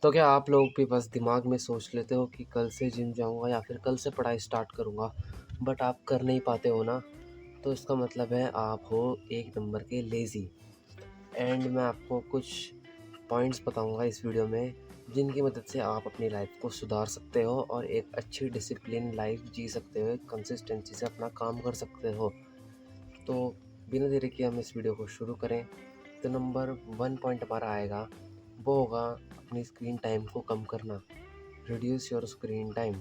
तो क्या आप लोग भी बस दिमाग में सोच लेते हो कि कल से जिम जाऊँगा या फिर कल से पढ़ाई स्टार्ट करूँगा, बट आप कर नहीं पाते हो ना? तो इसका मतलब है आप हो एक नंबर के लेज़ी। एंड मैं आपको कुछ पॉइंट्स बताऊँगा इस वीडियो में, जिनकी मदद से आप अपनी लाइफ़ को सुधार सकते हो और एक अच्छी डिसिप्लिन लाइफ़ जी सकते हो, एक कंसिस्टेंसी से अपना काम कर सकते हो। तो बिना देरी किए हम इस वीडियो को शुरू करें। तो नंबर 1 पॉइंट हमारा आएगा, वो होगा अपनी स्क्रीन टाइम को कम करना। Reduce your screen time.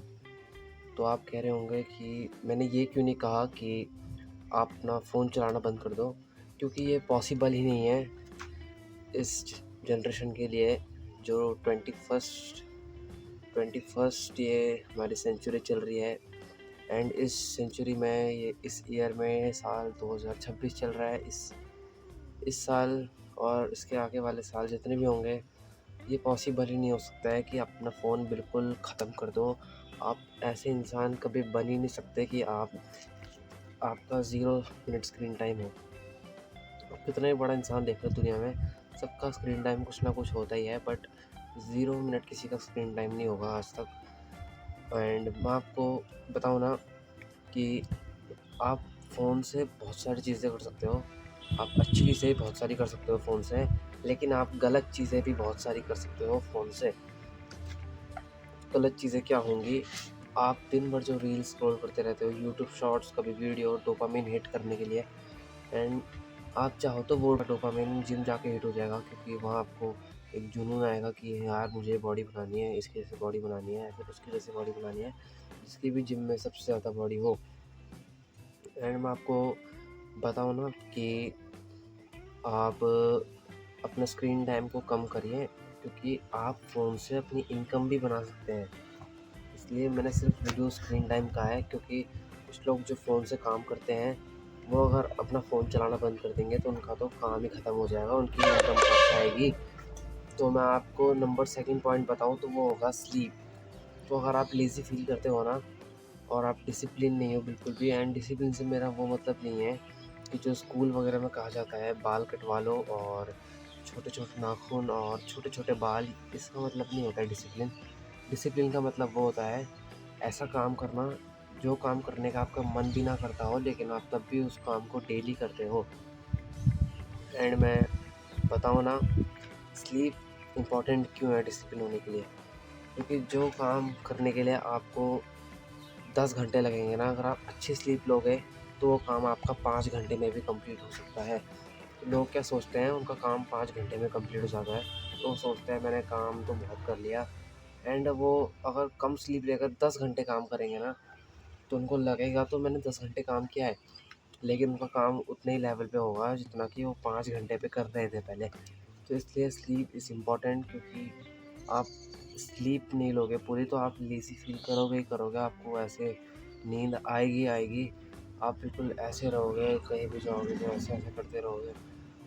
तो आप कह रहे होंगे कि मैंने ये क्यों नहीं कहा कि आप अपना फ़ोन चलाना बंद कर दो, क्योंकि ये पॉसिबल ही नहीं है इस जनरेशन के लिए, जो 21st ये हमारी सेंचुरी चल रही है। एंड इस सेंचुरी में ये इस ईयर में साल 2026 चल रहा है। इस साल और इसके आगे वाले साल जितने भी होंगे, ये पॉसिबल ही नहीं हो सकता है कि आप अपना फ़ोन बिल्कुल ख़त्म कर दो। आप ऐसे इंसान कभी बन ही नहीं सकते कि आपका 0 मिनट स्क्रीन टाइम हो। आप कितना ही बड़ा इंसान देख लो दुनिया में, सबका स्क्रीन टाइम कुछ ना कुछ होता ही है, बट 0 मिनट किसी का स्क्रीन टाइम नहीं होगा आज तक। एंड मैं आपको बताऊँ ना कि आप फ़ोन से बहुत सारी चीज़ें कर सकते हो। आप अच्छी चीज़ें बहुत सारी कर सकते हो फ़ोन से, लेकिन आप गलत चीज़ें भी बहुत सारी कर सकते हो फ़ोन से। गलत चीज़ें क्या होंगी? आप दिन भर जो रील्स स्क्रॉल करते रहते हो, यूट्यूब शॉर्ट्स, कभी वीडियो, डोपामाइन हिट करने के लिए। एंड आप चाहो तो वो डोपामाइन जिम जाके हिट हो जाएगा, क्योंकि वहाँ आपको एक जुनून आएगा कि यार मुझे बॉडी बनानी है, इसकी जैसे बॉडी बनानी है या फिर उसकी जैसे बॉडी बनानी है, जिसकी भी जिम में सबसे ज़्यादा बॉडी हो। एंड मैं आपको बताऊँ ना कि आप अपना स्क्रीन टाइम को कम करिए, क्योंकि आप फ़ोन से अपनी इनकम भी बना सकते हैं। इसलिए मैंने सिर्फ रिड्यूस स्क्रीन टाइम कहा है, क्योंकि कुछ लोग जो फ़ोन से काम करते हैं, वो अगर अपना फ़ोन चलाना बंद कर देंगे तो उनका तो काम ही ख़त्म हो जाएगा, उनकी इनकम कहाँ से आएगी। तो मैं आपको नंबर सेकंड पॉइंट बताऊँ तो वो होगा स्लीप। तो अगर आप लेज़ी फ़ील करते हो ना, और आप डिसिप्लिन नहीं हो बिल्कुल भी, एंड डिसिप्लिन से मेरा वो मतलब नहीं है कि जो स्कूल वगैरह में कहा जाता है बाल कटवा लो और छोटे-छोटे नाखून और छोटे-छोटे बाल, इसका मतलब नहीं होता है डिसिप्लिन। डिसिप्लिन का मतलब वो होता है ऐसा काम करना, जो काम करने का आपका मन भी ना करता हो, लेकिन आप तब भी उस काम को डेली करते हो। एंड मैं बताऊँ ना, स्लीप इम्पॉर्टेंट क्यों है डिसिप्लिन होने के लिए? क्योंकि जो काम करने के लिए आपको 10 घंटे लगेंगे ना, अगर आप अच्छी स्लीप लोगे, तो वो काम आपका 5 घंटे में भी कंप्लीट हो सकता है। तो लोग क्या सोचते हैं, उनका काम 5 घंटे में कंप्लीट हो जाता है, तो वो सोचते हैं मैंने काम तो बहुत कर लिया। एंड वो अगर कम स्लीप लेकर 10 घंटे काम करेंगे ना, तो उनको लगेगा तो मैंने 10 घंटे काम किया है, लेकिन उनका काम उतने ही लेवल पे होगा जितना कि वो 5 घंटे पे कर रहे थे पहले। तो इसलिए स्लीप इज़ इम्पॉर्टेंट, क्योंकि आप स्लीप नहीं लोगे पूरी तो आप लेज़ी फ़ील करोगे ही करोगे, आपको ऐसे नींद आएगी ही आएगी। आप बिल्कुल ऐसे रहोगे, कहीं भी जाओगे तो ऐसे-ऐसे करते रहोगे।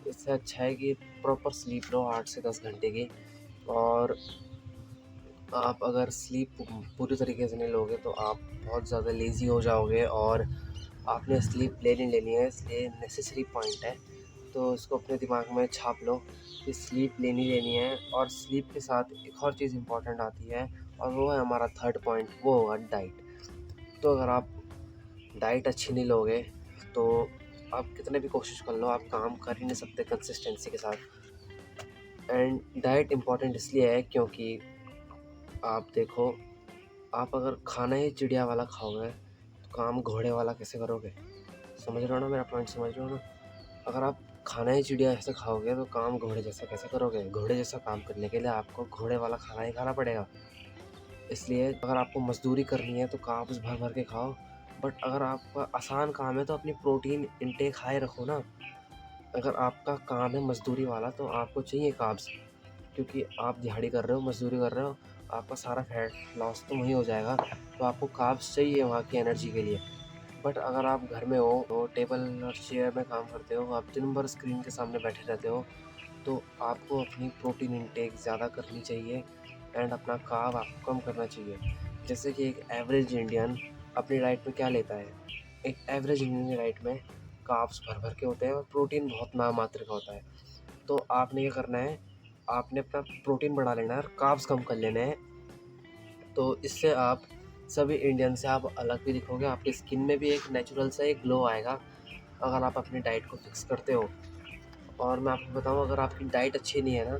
इससे अच्छा है कि प्रॉपर स्लीप लो 8 से 10 घंटे की। और आप अगर स्लीप पूरी तरीके से नहीं लोगे तो आप बहुत ज़्यादा लेज़ी हो जाओगे, और आपने स्लीप लेनी लेनी है, इसलिए नेसेसरी पॉइंट है। तो इसको अपने दिमाग में छाप लो कि स्लीप लेनी लेनी है। और स्लीप के साथ एक और चीज़ इम्पॉर्टेंट आती है, और वो है हमारा थर्ड पॉइंट, वो होगा डाइट। तो अगर आप डाइट अच्छी नहीं लोगे, तो आप कितने भी कोशिश कर लो, आप काम कर ही नहीं सकते कंसिस्टेंसी के साथ। एंड डाइट इम्पॉर्टेंट इसलिए है क्योंकि आप देखो, आप अगर खाना ही चिड़िया वाला खाओगे, तो काम घोड़े वाला कैसे करोगे? समझ रहे हो ना, मेरा पॉइंट समझ रहे हो ना? अगर आप खाना ही चिड़िया जैसा खाओगे तो काम घोड़े जैसा कैसे करोगे? घोड़े जैसा काम करने के लिए आपको घोड़े वाला खाना ही खाना पड़ेगा। इसलिए अगर आपको मज़दूरी करनी है तो कार्ब्स भर-भर के खाओ, बट अगर आपका आसान काम है तो अपनी प्रोटीन इंटेक हाई रखो ना। अगर आपका काम है मज़दूरी वाला तो आपको चाहिए कार्ब्स, क्योंकि आप दिहाड़ी कर रहे हो, मज़दूरी कर रहे हो, आपका सारा फैट लॉस तो वहीं हो जाएगा, तो आपको कार्ब्स चाहिए वहाँ की एनर्जी के लिए। बट अगर आप घर में हो, तो टेबल और चेयर में काम करते हो, आप दिन भर स्क्रीन के सामने बैठे रहते हो, तो आपको अपनी प्रोटीन इंटेक ज़्यादा करनी चाहिए, एंड अपना कार्ब आपको कम करना चाहिए। जैसे कि एक एवरेज इंडियन अपनी डाइट में क्या लेता है? एक एवरेज इंडियन की डाइट में कार्ब्स भर-भर के होते हैं और प्रोटीन बहुत नाम मात्र का होता है। तो आपने क्या करना है, आपने अपना प्रोटीन बढ़ा लेना है और कार्ब्स कम कर लेने हैं। तो इससे आप सभी इंडियन से आप अलग भी दिखोगे, आपकी स्किन में भी एक नेचुरल सा एक ग्लो आएगा अगर आप अपनी डाइट को फिक्स करते हो। और मैं आपको बताऊँ, अगर आपकी डाइट अच्छी नहीं है ना,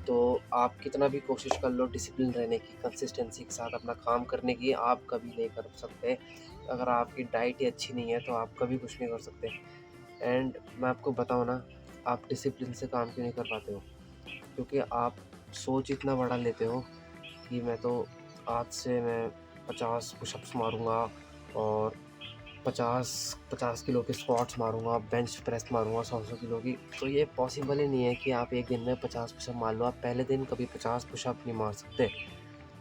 तो आप कितना भी कोशिश कर लो डिसिप्लिन रहने की, कंसिस्टेंसी के साथ अपना काम करने की, आप कभी नहीं कर सकते। अगर आपकी डाइट ही अच्छी नहीं है तो आप कभी कुछ नहीं कर सकते। एंड मैं आपको बताऊँ ना, आप डिसिप्लिन से काम क्यों नहीं कर पाते हो? क्योंकि आप सोच इतना बड़ा लेते हो कि मैं तो आज से मैं 50 पुशअप्स मारूँगा और 50 किलो के स्क्वाट्स मारूँगा, बेंच प्रेस मारूँगा 100 किलो की। तो ये पॉसिबल ही नहीं है कि आप एक दिन में 50 पुशअप मार लो। आप पहले दिन कभी 50 पुशअप नहीं मार सकते।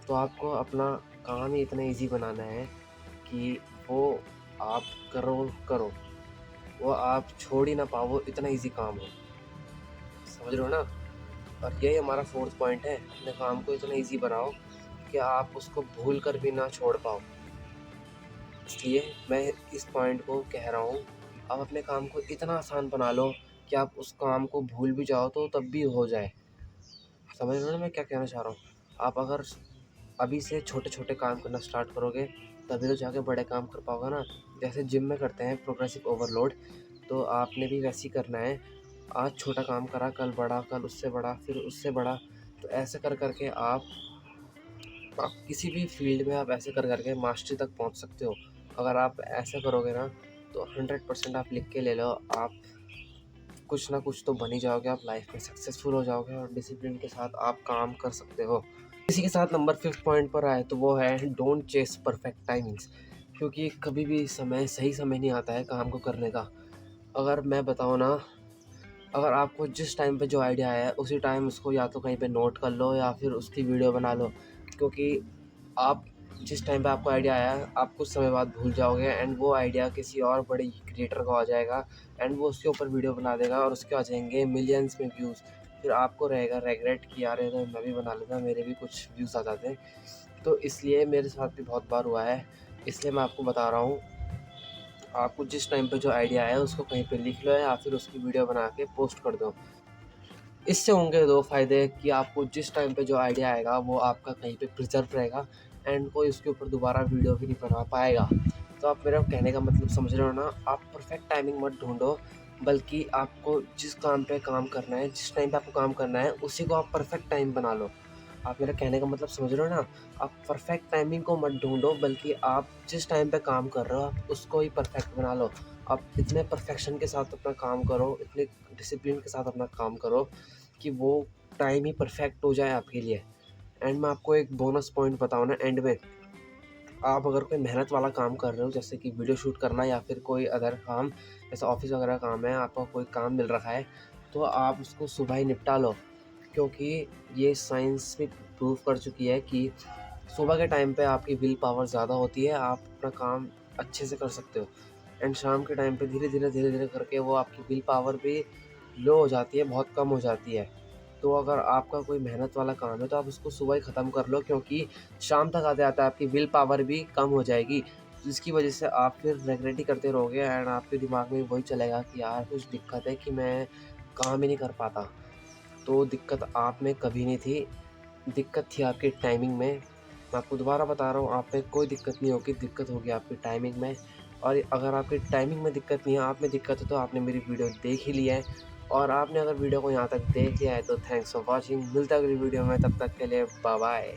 तो आपको अपना काम ही इतना ईज़ी बनाना है कि वो आप करो, वो आप छोड़ ही ना पाओ, वो इतना ईज़ी काम हो। समझ रहे हो ना? और यही हमारा 4th पॉइंट है, अपने काम को इतना ईज़ी बनाओ कि आप उसको भूल कर भी ना छोड़ पाओ। इसलिए मैं इस पॉइंट को कह रहा हूँ, आप अपने काम को इतना आसान बना लो कि आप उस काम को भूल भी जाओ तो तब भी हो जाए। समझ रहे हो ना मैं क्या कहना चाह रहा हूँ? आप अगर अभी से छोटे-छोटे काम करना स्टार्ट करोगे, तभी तो जाके बड़े काम कर पाओगे ना। जैसे जिम में करते हैं प्रोग्रेसिव ओवरलोड, तो आपने भी वैसे ही करना है। आज छोटा काम करा, कल बड़ा, कल उससे बड़ा, फिर उससे बड़ा। तो ऐसे कर के आप किसी भी फ़ील्ड में आप ऐसे कर के मास्टरी तक पहुँच सकते हो। अगर आप ऐसा करोगे ना, तो 100% आप लिख के ले लो, आप कुछ ना कुछ तो बन ही जाओगे, आप लाइफ़ में सक्सेसफुल हो जाओगे और डिसिप्लिन के साथ आप काम कर सकते हो। इसी के साथ नंबर 5th पॉइंट पर आए तो वो है डोंट चेस परफेक्ट टाइमिंग्स। क्योंकि कभी भी सही समय नहीं आता है काम को करने का। अगर मैं बताऊँ ना, अगर आपको जिस टाइम पे जो आइडिया आया है उसी टाइम उसको या तो कहीं पे नोट कर लो या फिर उसकी वीडियो बना लो। क्योंकि आप जिस टाइम पे आपको आइडिया आया है, आप कुछ समय बाद भूल जाओगे एंड वो आइडिया किसी और बड़े क्रिएटर को आ जाएगा एंड वो उसके ऊपर वीडियो बना देगा और उसके आ जाएँगे मिलियंस में व्यूज़। फिर आपको रहेगा रिग्रेट कि यार ये तो मैं भी बना लेता, मेरे भी कुछ व्यूज़ आ जाते। तो इसलिए मेरे साथ भी बहुत बार हुआ है, इसलिए मैं आपको बता रहा हूँ, आपको जिस टाइम पे जो आइडिया आया है उसको कहीं पे लिख लो या फिर उसकी वीडियो बना के पोस्ट कर दो। इससे होंगे 2 फ़ायदे कि आपको जिस टाइम पे जो आइडिया आएगा वो आपका कहीं पे प्रिज़र्व रहेगा एंड कोई उसके ऊपर दोबारा वीडियो भी नहीं बना पाएगा। तो आप मेरा कहने का मतलब समझ रहे हो ना? आप परफ़ेक्ट टाइमिंग मत ढूँढो, बल्कि आपको जिस काम पे काम करना है, जिस टाइम पे आपको काम करना है, उसी को आप परफ़ेक्ट टाइम बना लो। आप मेरा कहने का मतलब समझ रहे हो ना? आप परफ़ेक्ट टाइमिंग को मत ढूँढो, बल्कि आप जिस टाइम पे काम कर रहे हो, आप उसको ही परफ़ेक्ट बना लो। आप इतने परफ़ेक्शन के साथ अपना काम करो, इतने डिसिप्लिन के साथ अपना काम करो कि वो टाइम ही परफेक्ट हो जाए आपके लिए। एंड मैं आपको एक बोनस पॉइंट बताऊँ ना एंड में, आप अगर कोई मेहनत वाला काम कर रहे हो जैसे कि वीडियो शूट करना या फिर कोई अदर काम, जैसे ऑफ़िस वगैरह काम है, आपको कोई काम मिल रखा है, तो आप उसको सुबह ही निपटा लो। क्योंकि ये साइंस भी प्रूव कर चुकी है कि सुबह के टाइम पे आपकी विल पावर ज़्यादा होती है, आप अपना काम अच्छे से कर सकते हो। एंड शाम के टाइम पे धीरे-धीरे करके वो आपकी विल पावर भी लो हो जाती है, बहुत कम हो जाती है। तो अगर आपका कोई मेहनत वाला काम है तो आप उसको सुबह ही ख़त्म कर लो, क्योंकि शाम तक आते-आते आपकी विल पावर भी कम हो जाएगी। जिसकी वज़ह से आप फिर रिग्रेट ही करते रहोगे एंड आपके दिमाग में वही चलेगा कि यार कुछ दिक्कत है कि मैं काम ही नहीं कर पाता। तो दिक्कत आप में कभी नहीं थी, दिक्कत थी आपकी टाइमिंग में। मैं आपको दोबारा बता रहा हूँ, आप में कोई दिक्कत नहीं होगी, दिक्कत होगी आपकी टाइमिंग में। और अगर आपकी टाइमिंग में दिक्कत नहीं है, आप में दिक्कत है, तो आपने मेरी वीडियो देख ही लिया है। और आपने अगर वीडियो को यहाँ तक देख लिया है तो थैंक्स फॉर वॉचिंग। मिलता है अगली वीडियो में, तब तक के लिए बाय बाय।